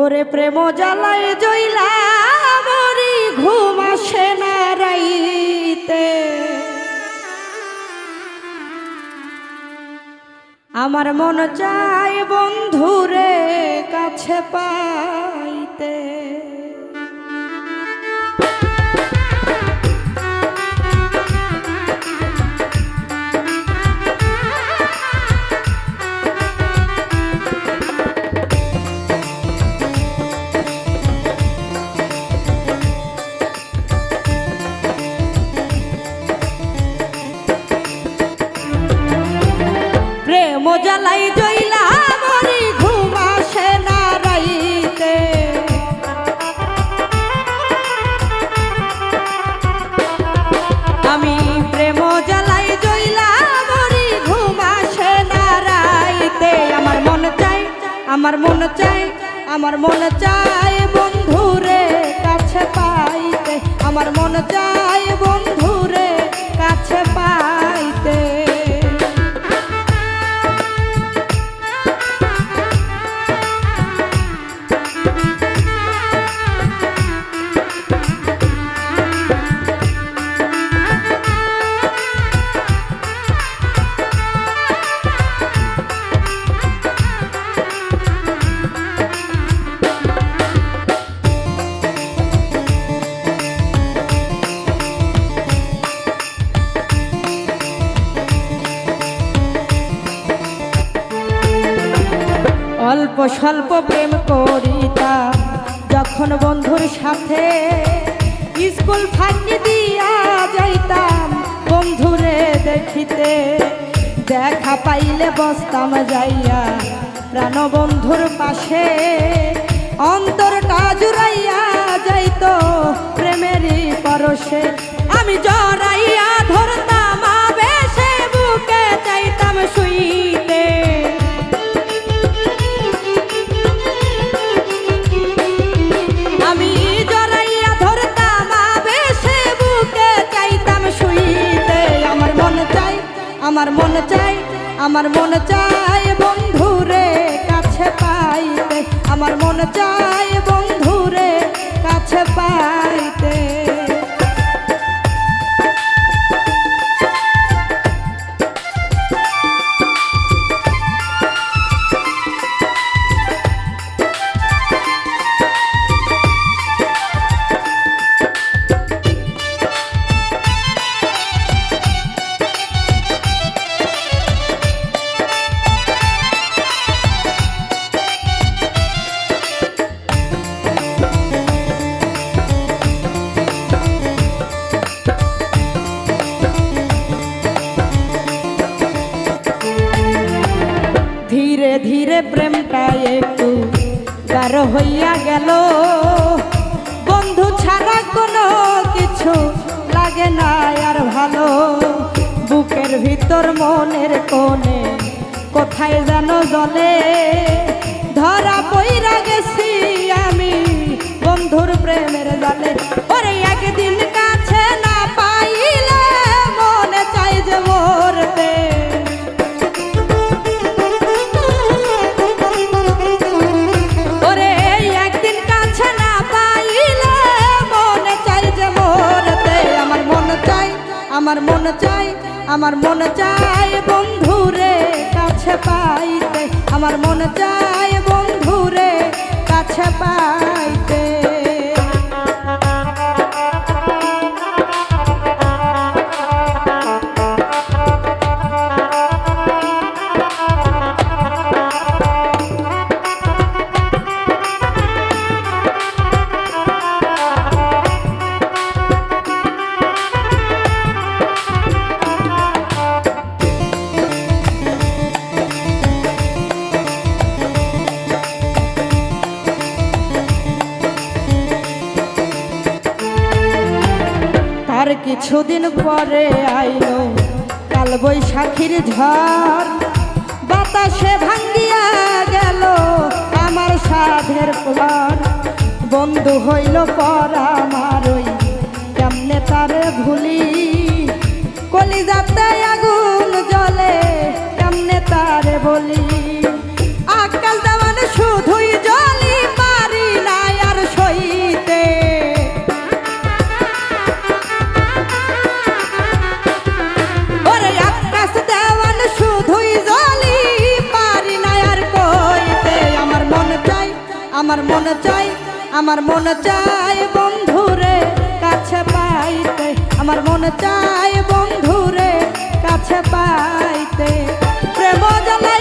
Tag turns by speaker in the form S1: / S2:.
S1: ওরে প্রেম জ্বালায় জইলা মরি ঘুম আসে না রাইতে, আমার মন চায় বন্ধুরে কাছে পাইতে। প্রেম জ্বালাই জইলা মরি ঘুম আসে না রাইতে, আমি প্রেম জ্বালাই জইলা মরি ঘুম আসে না রাইতে। আমার মন চাই, আমার মন চাই, আমার মন চাই বন্ধুরে কাছে পাইতে, আমার মন চাই বন্ধুরে কাছে পাইতে। অল্প স্বল্প প্রেম করিতাম যখন বন্ধুর সাথে, স্কুল ফাঁকি দিয়া যাইতাম বন্ধুরে দেখিতে, দেখা পাইলে বসতাম যাইয়া প্রাণ বন্ধুর পাশে, অন্তরটা জুড়াইয়া যাইত প্রেমেরই পরশে, আমি জড়াইয়া ধরতাম আবেশে বুকে চাইতাম শুইতে। আমার মন চাই, আমার মন চাই বন্ধুরে কাছে পাইতে, আমার মন চাই বন্ধুরে কাছে পাইতে। ধীরে ধীরে প্রেমটা একটু গাঢ় হইয়া গেল, বন্ধু ছাড়া কোনো কিছু লাগে না আর ভালো, বুকের ভিতর মনের কোণে কোথায় যেন জ্বলে, ধরা পইরা গেছি আমি বন্ধুর প্রেমের জালে। ওরে একদিন কাছে না পাইলে মনে চাই যে মরতে, আমার মন চাই, আমার মন চাই বন্ধুরে কাছে পাইতে, আমার মন চাই বন্ধুরে কাছে পাইতে। আর কিছুদিন পরে আইলো কাল বৈশাখীর ঝড়, বাতাসে ভাঙ্গিয়া গেল আমার সাধের প্লান, বন্ধু হইল পর আমার ওই কেমনে তারে ভুলি, কলিজাতে আগুন জ্বলে কেমনে তারে বলি, আকাল দেওয়ান শুধুই জলি পারি আমার মন চাই, আমার মন চাই বন্ধুরে কাছে পাইতে, আমার মন চাই বন্ধুরে কাছে পাইতে। প্রেম জ্বালা